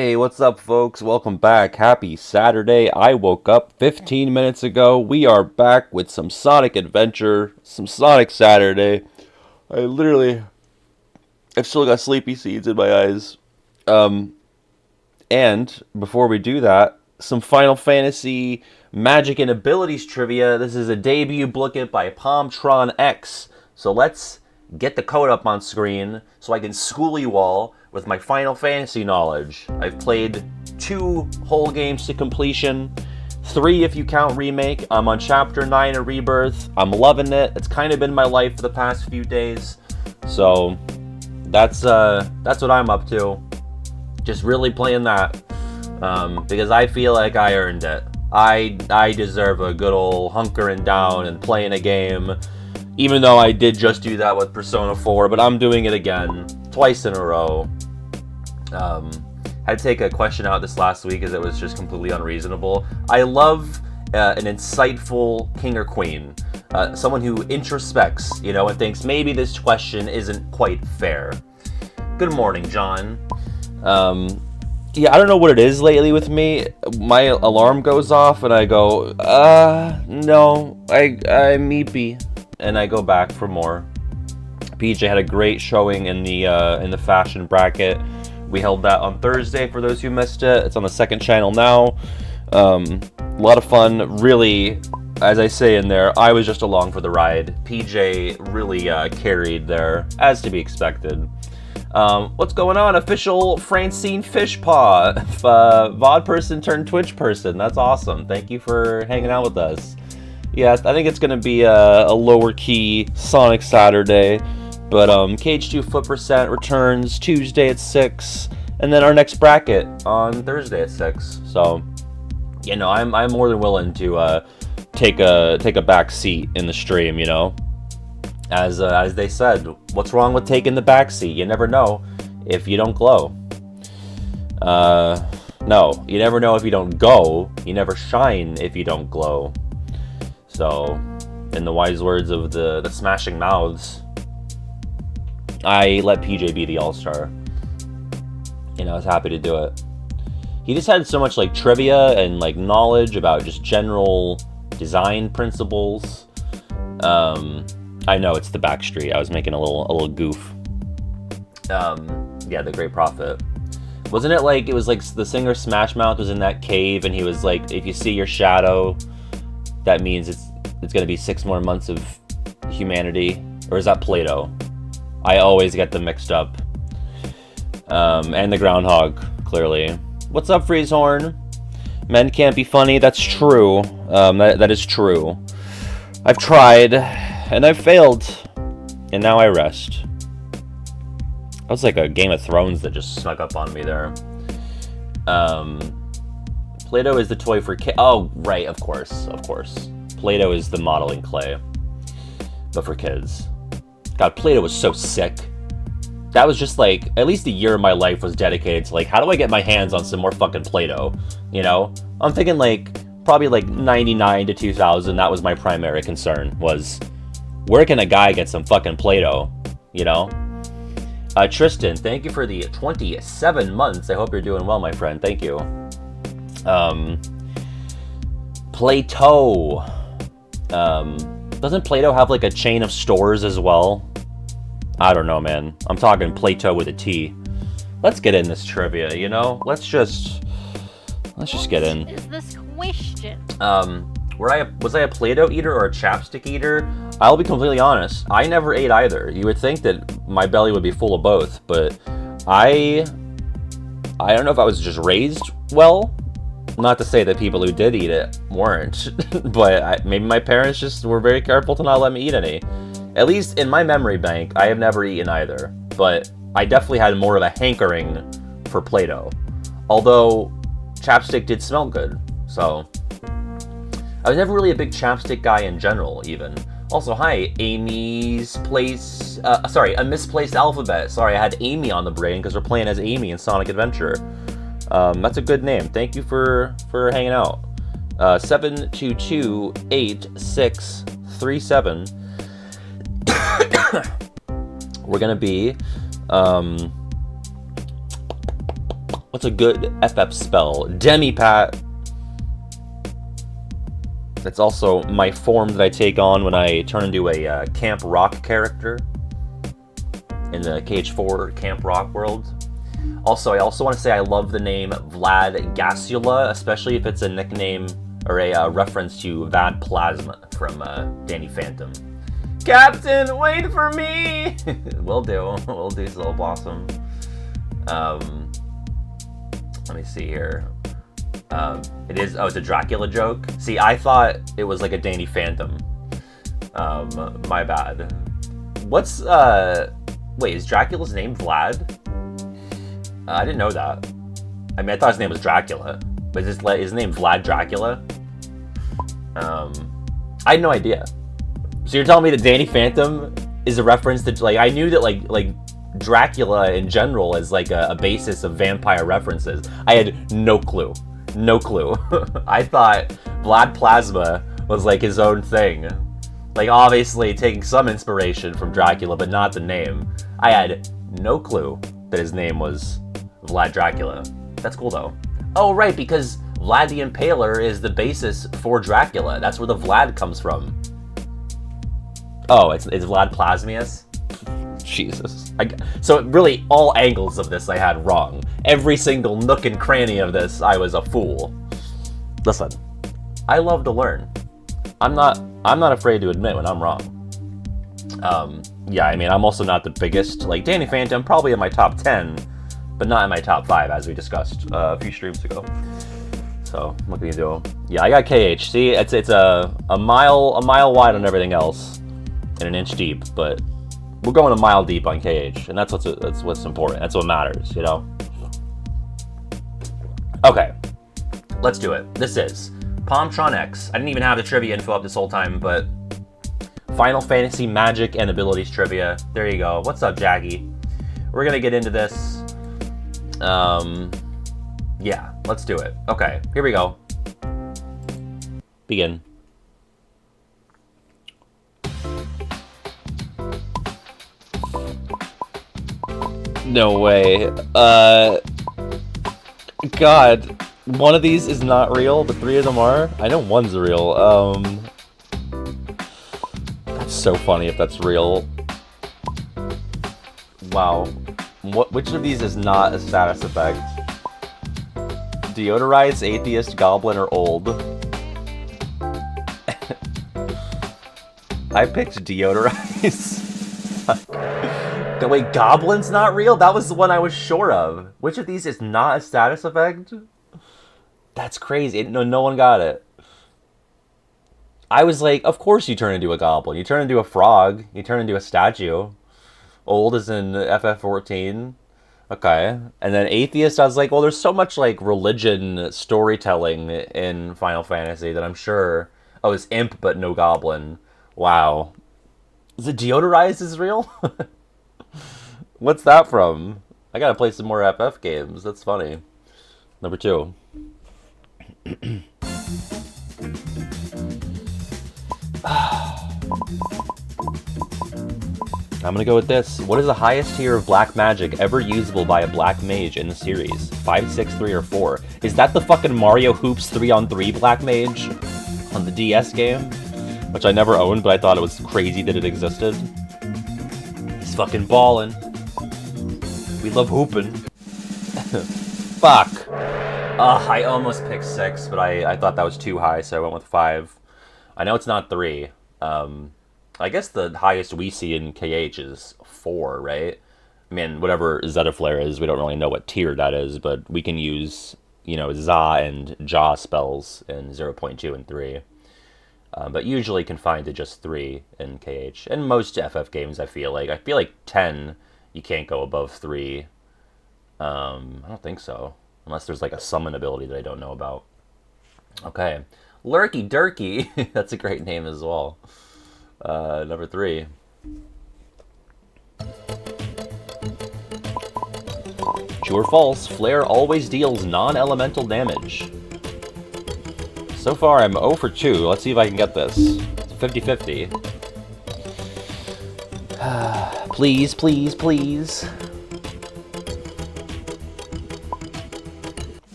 Hey, what's up, folks? Welcome back. Happy Saturday. I woke up 15 minutes ago. We are back with some Sonic Adventure, some Sonic Saturday. I've still got sleepy seeds in my eyes. Um, and before we do that, some Final Fantasy Magic and Abilities trivia. This is a debut Blooket by Palmtron X. So let's get the code up on screen so I can school you all with my Final Fantasy knowledge. I've played 2 whole games to completion, 3 if you count Remake. I'm on Chapter 9 of Rebirth. I'm loving it. It's kind of been my life for the past few days. So that's what I'm up to. Just really playing that because I feel like I earned it. I deserve a good old hunkering down and playing a game, even though I did just do that with Persona 4, but I'm doing it again, twice in a row. Had to take a question out this last week as it was just completely unreasonable. I love an insightful king or queen, someone who introspects, and thinks maybe this question isn't quite fair. Good morning, John. Yeah, I don't know what it is lately with me. My alarm goes off and I go, no, I'm meepy, and I go back for more. PJ had a great showing in the fashion bracket. We held that on Thursday for those who missed it. It's on the second channel now. A lot of fun. Really, as I say in there, I was just along for the ride. PJ really carried there, as to be expected. What's going on? Official Francine Fishpaw, VOD person turned Twitch person. That's awesome. Thank you for hanging out with us. Yeah, I think it's going to be a lower key Sonic Saturday. But KH2 Foot Percent returns Tuesday at 6, and then our next bracket on Thursday at 6. So, I'm more than willing to take a back seat in the stream. As they said, what's wrong with taking the back seat? You never know if you don't glow. No, you never know if you don't go. You never shine if you don't glow. So, in the wise words of the Smashing Mouths, I let PJ be the all-star. I was happy to do it. He just had so much trivia and knowledge about just general design principles. I know it's the Backstreet. I was making a little goof. Yeah, the Great Prophet. Wasn't it it was the singer Smash Mouth was in that cave and he was if you see your shadow, that means it's gonna be 6 more months of humanity? Or is that Plato? I always get them mixed up. And the groundhog, clearly. What's up, Freezehorn? Men can't be funny. That's true. That is true. I've tried, and I've failed, and now I rest. That was like a Game of Thrones that just snuck up on me there. Play-Doh is the toy for kids. Oh, right, of course. Play-Doh is the modeling clay, but for kids. God, Play-Doh was so sick. That was just at least a year of my life was dedicated to how do I get my hands on some more fucking Play-Doh? I'm thinking probably 99 to 2000, that was my primary concern, was where can a guy get some fucking Play-Doh? Tristan, thank you for the 27 months. I hope you're doing well, my friend. Thank you. Play-Doh. Doesn't Play-Doh have a chain of stores as well? I don't know, man. I'm talking Play-Doh with a T. Let's get in this trivia, Let's just get in. Is this question? Was I a Play-Doh eater or a chapstick eater? I'll be completely honest. I never ate either. You would think that my belly would be full of both, but I don't know if I was just raised well. Not to say that people who did eat it weren't, but maybe my parents just were very careful to not let me eat any. At least in my memory bank, I have never eaten either, but I definitely had more of a hankering for Play-Doh. Although, chapstick did smell good, so I was never really a big chapstick guy in general, even. Also, hi, Amy's Place... a Misplaced Alphabet. Sorry, I had Amy on the brain because we're playing as Amy in Sonic Adventure. That's a good name. Thank you for hanging out. 7228637. We're gonna be What's a good FF spell? Demi-Pat. That's also my form that I take on when I turn into a Camp Rock character in the KH4 Camp Rock world. Also, I also want to say I love the name Vlad Gasula, especially if it's a nickname or a reference to Vad Plasma from Danny Phantom. Captain, wait for me! Will do, Soul Blossom. Let me see here. It's a Dracula joke. See, I thought it was like a Danny Phantom. My bad. What's, wait, is Dracula's name Vlad? I didn't know that. I mean, I thought his name was Dracula. But is his name Vlad Dracula? I had no idea. So you're telling me that Danny Phantom is a reference to, like, I knew that, like Dracula in general is, like, a basis of vampire references. I had no clue. No clue. I thought Vlad Plasma was, like, his own thing. Like, obviously taking some inspiration from Dracula, but not the name. I had no clue that his name was Vlad Dracula. That's cool, though. Oh, right, because Vlad the Impaler is the basis for Dracula. That's where the Vlad comes from. Oh, it's Vlad Plasmius? Jesus. So really, all angles of this I had wrong. Every single nook and cranny of this, I was a fool. Listen, I love to learn. I'm not afraid to admit when I'm wrong. Yeah, I mean, I'm also not the biggest. Like, Danny Phantom, probably in my top 10, but not in my top 5, as we discussed a few streams ago. So, what can you do? Yeah, I got KH. See, it's a mile wide on everything else, and an inch deep, but we're going a mile deep on KH, and that's what's important. That's what matters, you know? Okay, let's do it. This is Palmtron X. I didn't even have the trivia info up this whole time, but Final Fantasy Magic and Abilities trivia. There you go. What's up, Jackie? We're gonna get into this. Yeah, let's do it. Okay, here we go. Begin. No way. God, one of these is not real, but 3 of them are? I know one's real. That's so funny if that's real. Wow. Which of these is not a status effect? Deodorize, Atheist, Goblin, or Old? I picked Deodorize. Wait, Goblin's not real? That was the one I was sure of. Which of these is not a status effect? That's crazy. No one got it. I was like, of course you turn into a goblin. You turn into a frog. You turn into a statue. Old is in FF14. Okay. And then Atheist, I was like, well, there's so much, like, religion storytelling in Final Fantasy that I'm sure... Oh, it's Imp, but no Goblin. Wow. Is it Deodorized is real? What's that from? I gotta play some more FF games. That's funny. Number 2. I'm gonna go with this. What is the highest tier of black magic ever usable by a black mage in the series? 5, 6, 3, or 4? Is that the fucking Mario Hoops 3-on-3 black mage on the DS game? Which I never owned, but I thought it was crazy that it existed. He's fucking ballin'. We love hooping. Fuck. I almost picked 6, but I thought that was too high, so I went with 5. I know it's not 3. I guess the highest we see in KH is 4, right? I mean, whatever Zetaflare is, we don't really know what tier that is, but we can use, you know, Za and Jaw spells in 0.2 and 3. But usually confined to just 3 in KH. And most FF games, I feel like 10, you can't go above 3. I don't think so. Unless there's like a summon ability that I don't know about. Okay. Lurky Durky. That's a great name as well. Number 3. True or false, Flare always deals non-elemental damage. So far, I'm 0 for 2. Let's see if I can get this. 50-50. Please, please, please.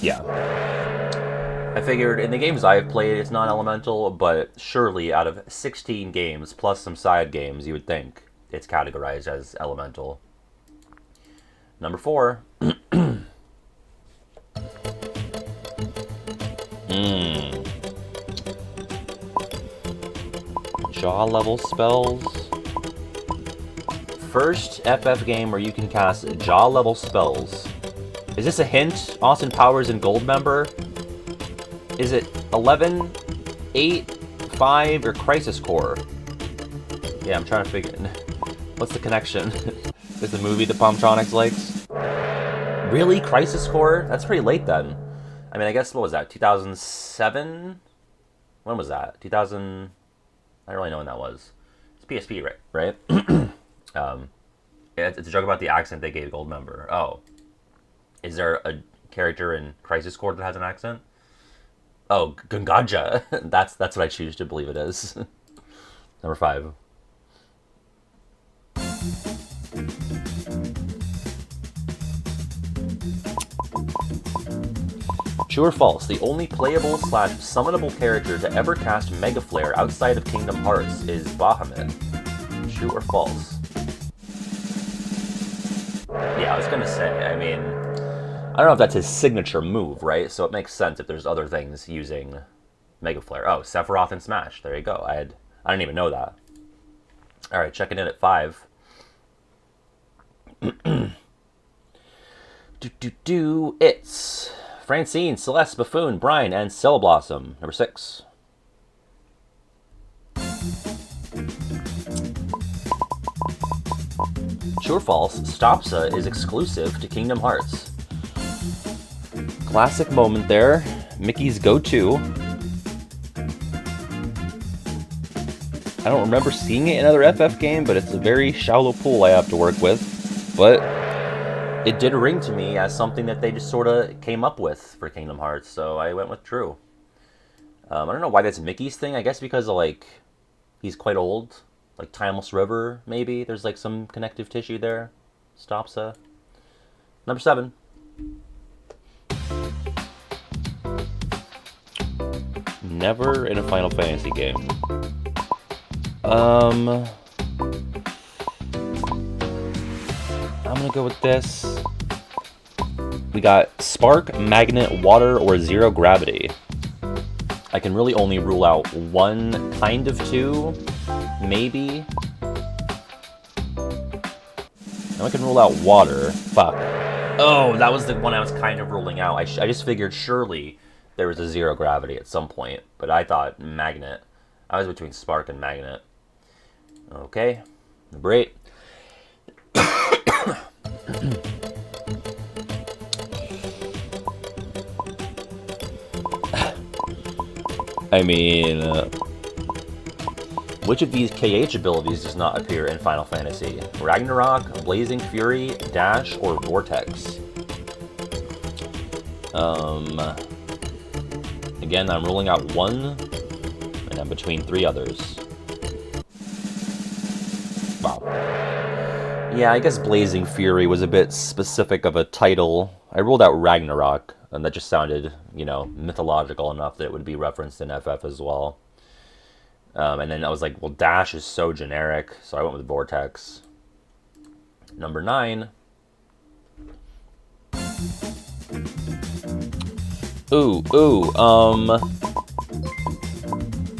Yeah. I figured in the games I've played, it's not elemental, but surely out of 16 games plus some side games, you would think it's categorized as elemental. Number 4. Jaw level spells. First FF game where you can cast jaw level spells. Is this a hint? Austin Powers and Goldmember? Is it 11, 8, 5, or Crisis Core? Yeah, I'm trying to figure... What's the connection? Is the movie the Palmtronics likes? Really? Crisis Core? That's pretty late then. I mean, I guess, what was that? 2007? When was that? 2000... I don't really know when that was. It's PSP, right? It's a joke about the accent they gave Goldmember. Oh. Is there a character in Crisis Core that has an accent? Oh, Gungaja. That's what I choose to believe it is. Number 5. True or false? The only playable / summonable character to ever cast Mega Flare outside of Kingdom Hearts is Bahamut. True or false? Yeah, I was gonna say. I mean, I don't know if that's his signature move, right? So it makes sense if there's other things using Mega Flare. Oh, Sephiroth and Smash. There you go. I didn't even know that. All right, checking in at 5. It's Francine, Celeste, Buffoon, Brian, and Celeblossom. Number 6. True or false? Stopsa is exclusive to Kingdom Hearts. Classic moment there. Mickey's go-to. I don't remember seeing it in another FF game, but it's a very shallow pool I have to work with. But it did ring to me as something that they just sort of came up with for Kingdom Hearts, so I went with true. I don't know why that's Mickey's thing. I guess because of, like, he's quite old. Like Timeless River, maybe. There's, like, some connective tissue there. Stopsa. Number 7. Never in a Final Fantasy game. I'm gonna go with this. We got Spark, Magnet, Water, or Zero Gravity. I can really only rule out one, kind of two, maybe. Now I can rule out Water. Fuck. Oh, that was the one I was kind of ruling out. I just figured surely there was a Zero Gravity at some point, but I thought Magnet. I was between Spark and Magnet. Okay, number 8. I mean, which of these KH abilities does not appear in Final Fantasy? Ragnarok, Blazing Fury, Dash, or Vortex? Again, I'm ruling out one, and I'm between 3 others. Wow. Yeah, I guess Blazing Fury was a bit specific of a title. I ruled out Ragnarok, and that just sounded, you know, mythological enough that it would be referenced in FF as well. And then I was like, well, Dash is so generic, so I went with Vortex. Number 9.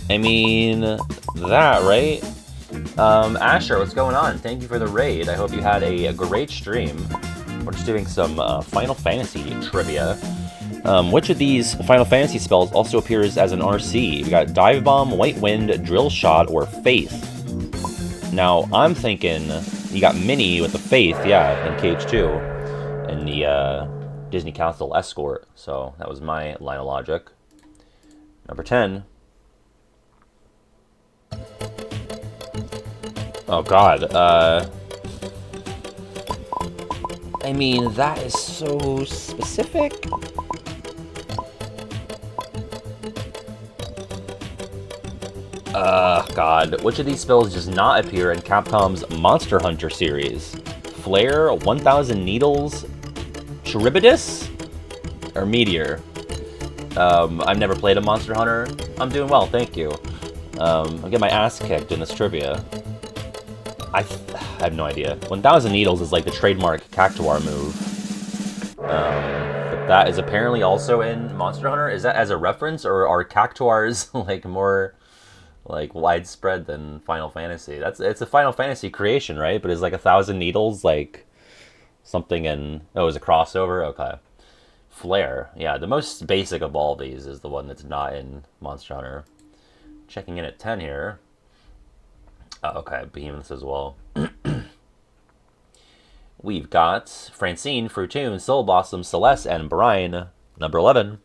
I mean, that, right? Asher, what's going on? Thank you for the raid. I hope you had a great stream. We're just doing some Final Fantasy trivia. Which of these Final Fantasy spells also appears as an RC? We got Dive Bomb, White Wind, Drill Shot, or Faith. Now, I'm thinking you got Minnie with the Faith, yeah, in KH2, and the Disney Castle Escort, so that was my line of logic. Number 10. Oh god, I mean, that is so specific. God. Which of these spells does not appear in Capcom's Monster Hunter series? Flare, 1000 Needles, Charybdis? or Meteor. I've never played a Monster Hunter. I'm doing well, thank you. I'm getting my ass kicked in this trivia. I have no idea. 1,000 Needles is like the trademark Cactuar move. But that is apparently also in Monster Hunter. Is that as a reference, or are Cactuars like more like widespread than Final Fantasy? It's a Final Fantasy creation, right? But is like 1,000 Needles like something in? Oh, is a crossover? Okay. Flare. Yeah, the most basic of all these is the one that's not in Monster Hunter. Checking in at 10 here. Oh, okay, Behemoths as well. We've got Francine, Fruitoon, Soul Blossom, Celeste, and Brine. Number 11.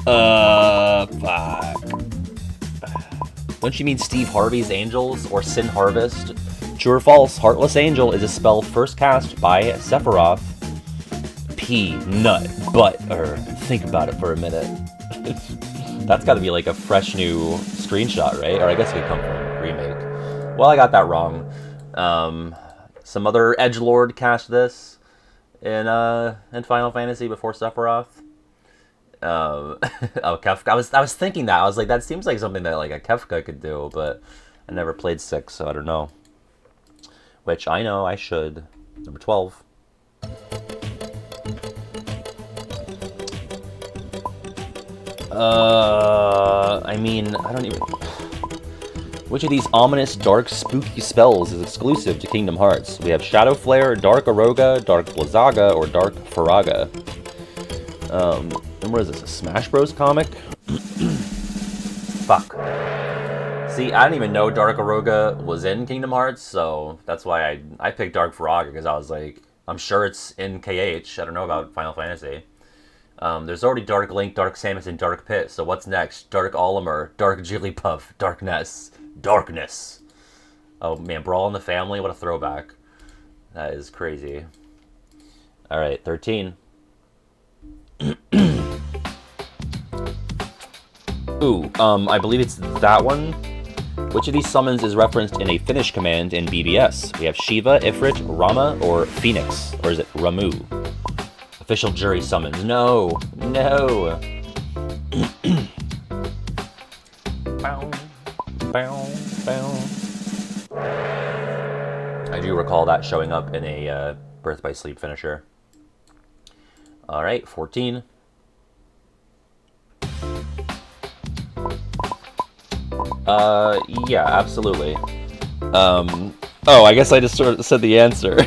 Fuck. Don't you mean Steve Harvey's Angels or Sin Harvest? True or false, Heartless Angel is a spell first cast by Sephiroth. Nut, butt, think about it for a minute. That's got to be like a fresh new screenshot, right? Or I guess it could come from a remake. Well, I got that wrong. Some other edgelord cast this in Final Fantasy before Sephiroth. Oh, Kefka. I was thinking that. I was like, that seems like something that like a Kefka could do, but I never played 6, so I don't know. Which I know I should. Number 12. I mean, I don't even... Which of these ominous, dark, spooky spells is exclusive to Kingdom Hearts? We have Shadow Flare, Dark Aroga, Dark Blizzaga, or Dark Faraga. And what is this, a Smash Bros comic? Fuck. See, I didn't even know Dark Aroga was in Kingdom Hearts, so that's why I picked Dark Faraga, because I was like, I'm sure it's in KH. I don't know about Final Fantasy. There's already Dark Link, Dark Samus, and Dark Pit, so what's next? Dark Olimar, Dark Jigglypuff, Dark Ness, Darkness. Oh man, Brawl in the Family, what a throwback. That is crazy. Alright, 13. Ooh, I believe it's that one. Which of these summons is referenced in a finish command in BBS? We have Shiva, Ifrit, Rama, or Phoenix. Or is it Ramu? Official jury summons. No! No! Bow, bow, bow. I do recall that showing up in a Birth by Sleep finisher. Alright, 14. Yeah, absolutely. Oh, I guess I just sort of said the answer.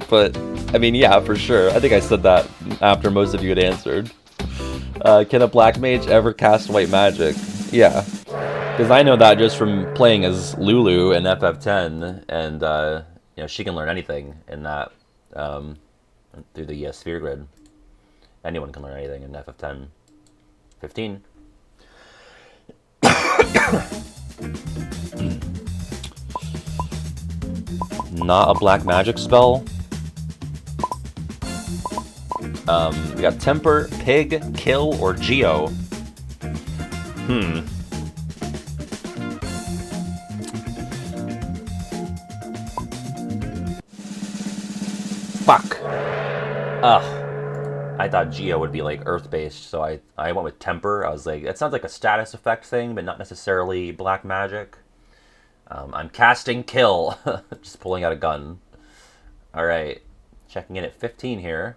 But, I mean, yeah, for sure. I think I said that after most of you had answered. Can a black mage ever cast white magic? Yeah. Because I know that just from playing as Lulu in FF10, and, you know, she can learn anything in that, through the sphere grid. Anyone can learn anything in FF10. 15. Not a black magic spell. We got Temper, Pig, Kill, or Geo. Fuck. Ugh. I thought Geo would be like Earth-based, so I went with Temper. I was like, that sounds like a status effect thing, but not necessarily black magic. I'm casting Kill. Just pulling out a gun. Alright. Checking in at 15 here.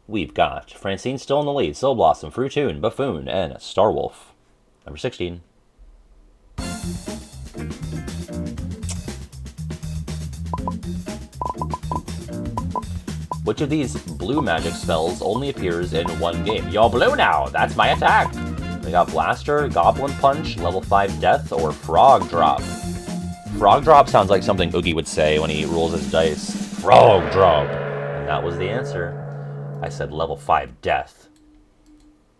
We've got Francine still in the lead. Soul Blossom, Fruitoon, Buffoon, and Starwolf. Number 16. Which of these blue magic spells only appears in one game? You're blue now! That's my attack! We got Blaster, Goblin Punch, Level 5 Death, or Frog Drop. Frog Drop sounds like something Oogie would say when he rolls his dice. Frog Drop! And that was the answer. I said Level 5 Death.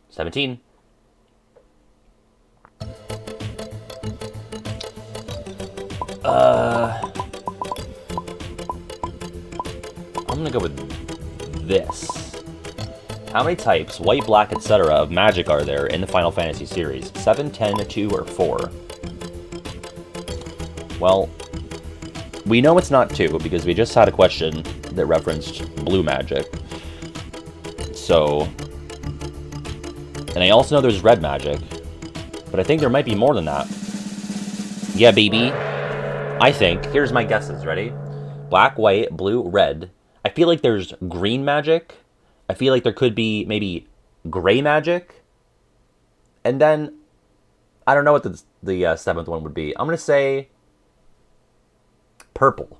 17. I'm gonna go with this. How many types, white, black, etc., of magic are there in the Final Fantasy series? 7, 10, 2, or 4? Well, We know it's not 2 because we just had a question that referenced blue magic. So, and I also know there's red magic, but I think there might be more than that. Yeah, baby. I think, here's my guesses, ready? Black, white, blue, red. I feel like there's green magic. I feel like there could be maybe gray magic. And then, I don't know what the 7th one would be. I'm going to say purple.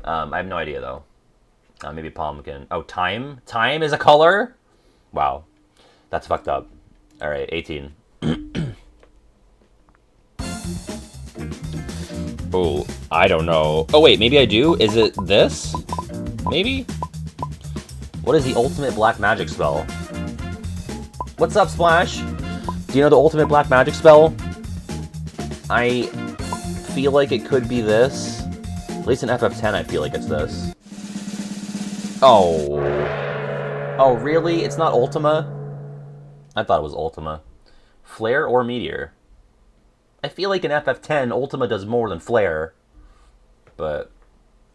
I have no idea, though. Maybe pumpkin. Oh, time? Time is a color? Wow. That's fucked up. All right, 18. Oh, I don't know. Oh, wait, maybe I do? Is it this? Maybe? What is the ultimate black magic spell? What's up, Splash? Do you know the ultimate black magic spell? I feel like it could be this. At least in FF10, I feel like it's this. Oh. Oh, really? It's not Ultima? I thought it was Ultima. Flare or Meteor? I feel like in FF10, Ultima does more than Flare. But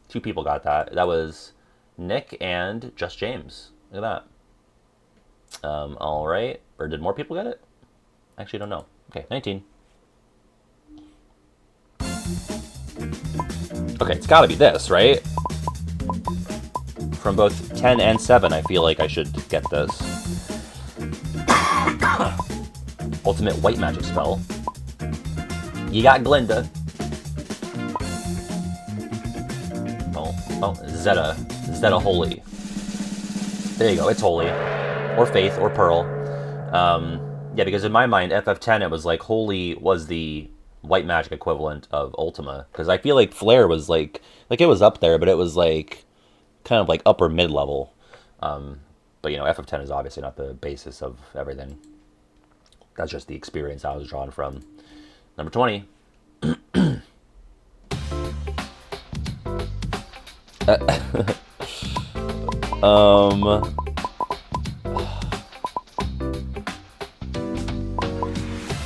2 people got that. That was Nick and Just James. Look at that. Alright. Or did more people get it? Actually, don't know. Okay, 19. Okay, it's gotta be this, right? From both 10 and 7, I feel like I should get this. Ultimate white magic spell. You got Glinda. Oh, Zeta. Zeta Holy. There you go, it's Holy. Or Faith, or Pearl. Yeah, because in my mind, FF10, it was like Holy was the white magic equivalent of Ultima. Because I feel like Flare was like it was up there, but it was like kind of like upper mid-level. But, you know, FF10 is obviously not the basis of everything. That's just the experience I was drawn from. Number 20.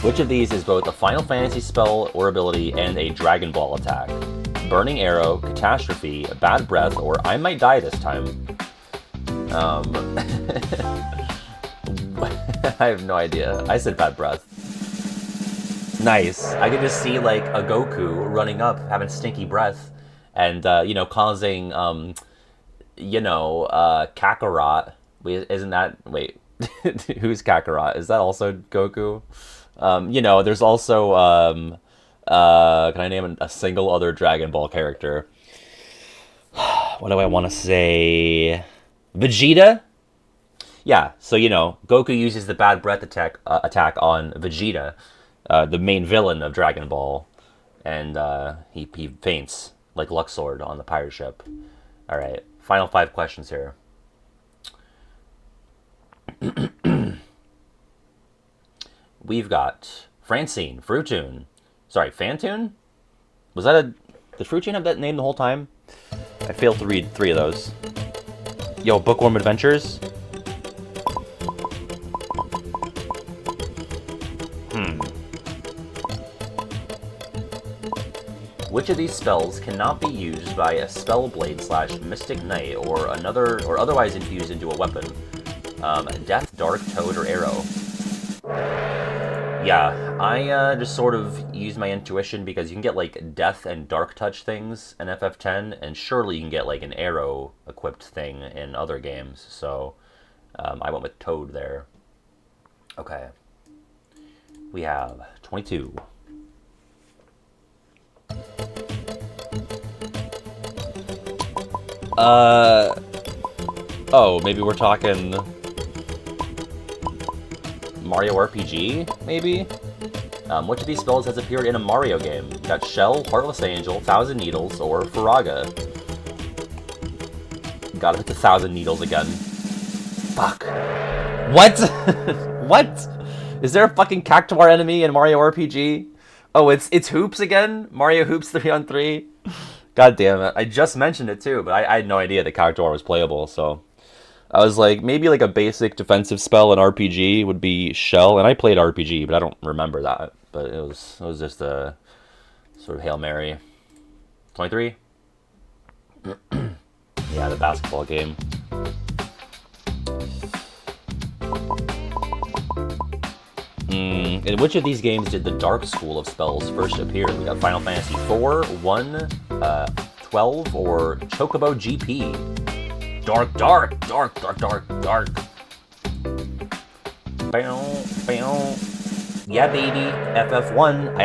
Which of these is both a Final Fantasy spell or ability and a Dragon Ball attack? Burning Arrow, Catastrophe, Bad Breath, or I Might Die This Time? I have no idea. I said Bad Breath. Nice. I could just see, like, a Goku running up, having stinky breath, and, you know, causing, you know, Kakarot. Isn't that... Wait. Who's Kakarot? Is that also Goku? You know, there's also, can I name a single other Dragon Ball character? What do I want to say? Vegeta? Yeah, so, you know, Goku uses the Bad Breath attack on Vegeta, the main villain of Dragon Ball, and he faints like Luxord on the pirate ship. All right, final 5 questions here. We've got Francine, Fruitoon. Sorry, Fantoon? Was that did Fruitoon have that name the whole time? I failed to read 3 of those. Yo, Bookworm Adventures? Which of these spells cannot be used by a Spellblade / Mystic Knight or otherwise infused into a weapon? Death, Dark, Toad, or Arrow? Yeah, I just sort of use my intuition because you can get like Death and Dark Touch things in FF10, and surely you can get like an Arrow equipped thing in other games. So I went with Toad there. Okay. We have 22. Oh, maybe we're talking Mario RPG, maybe? Which of these spells has appeared in a Mario game? Got Shell, Heartless Angel, Thousand Needles, or Faraga? Gotta hit the Thousand Needles again. Fuck. What? What? Is there a fucking Cactuar enemy in Mario RPG? Oh, it's Hoops again? Mario Hoops 3-on-3? God damn it. I just mentioned it too, but I had no idea that Cactuar was playable, so... I was like, maybe like a basic defensive spell in RPG would be Shell, and I played RPG, but I don't remember that. But it was just a sort of Hail Mary. 23? Yeah, the basketball game. In which of these games did the Dark School of Spells first appear? We got Final Fantasy IV, 1, 12, or Chocobo GP? Dark, dark, dark, dark, dark, dark. Bow, bow. Yeah, baby. FF1.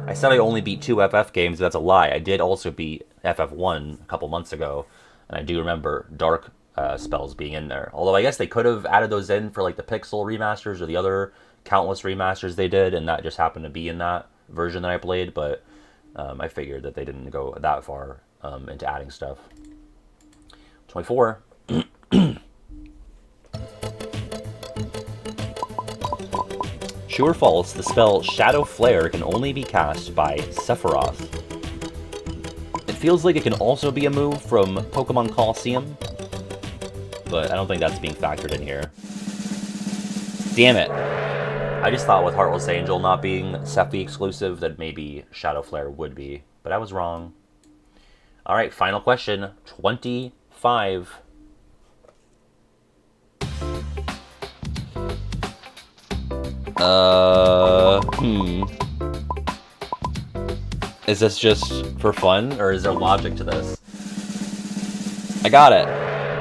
I said I only beat 2 FF games. That's a lie. I did also beat FF1 a couple months ago, and I do remember Dark spells being in there. Although I guess they could have added those in for like the Pixel remasters or the other countless remasters they did, and that just happened to be in that version that I played. But I figured that they didn't go that far into adding stuff. 24. True or false, the spell Shadow Flare can only be cast by Sephiroth. It feels like it can also be a move from Pokemon Colosseum, but I don't think that's being factored in here. Damn it. I just thought with Heartless Angel not being Sephi exclusive that maybe Shadow Flare would be, but I was wrong. Alright, final question. 25. Is this just for fun, or is there logic to this? I got it.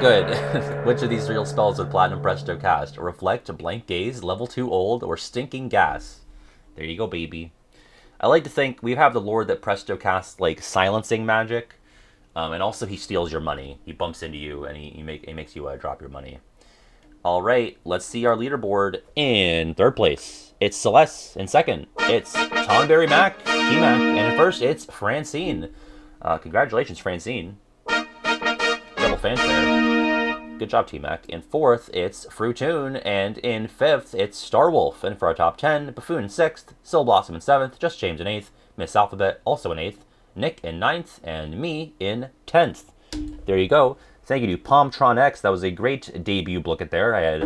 Good. Which of these real spells would Platinum Presto cast? Reflect, Blank Gaze, Level 2 Old, or Stinking Gas? There you go, baby. I like to think we have the lore that Presto casts, like, silencing magic, and also he steals your money. He bumps into you, and he makes you drop your money. All right, let's see our leaderboard. In third place, it's Celeste. In second, it's Tonberry Mac, T-Mac. And in first, it's Francine. Congratulations, Francine. Double fanfare. Good job, T-Mac. In fourth, it's Fruitoon. And in fifth, it's Starwolf. And for our top 10, Buffoon in sixth, Syl Blossom in seventh, Just James in eighth, Miss Alphabet also in eighth, Nick in ninth, and me in 10th. There you go. Thank you to Palmtron X. That was a great debut Blooket there. I had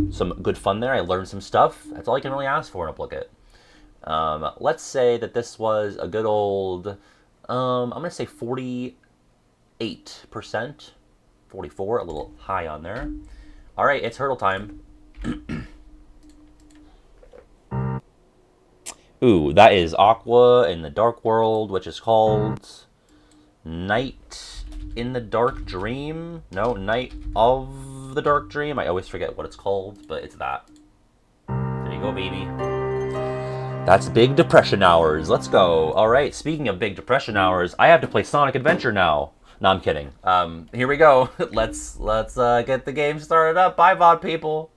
some good fun there. I learned some stuff. That's all I can really ask for in a Blooket. Let's say that this was a good old, I'm going to say 48%. 44, a little high on there. All right, it's hurdle time. Ooh, that is Aqua in the Dark World, which is called Night in the Dark Dream? No, Night of the Dark Dream. I always forget what it's called, but it's that. There you go, baby. That's Big Depression Hours. Let's go. All right, speaking of Big Depression Hours, I have to play Sonic Adventure now. No, I'm kidding. Here we go. Let's get the game started up. Bye, VOD people.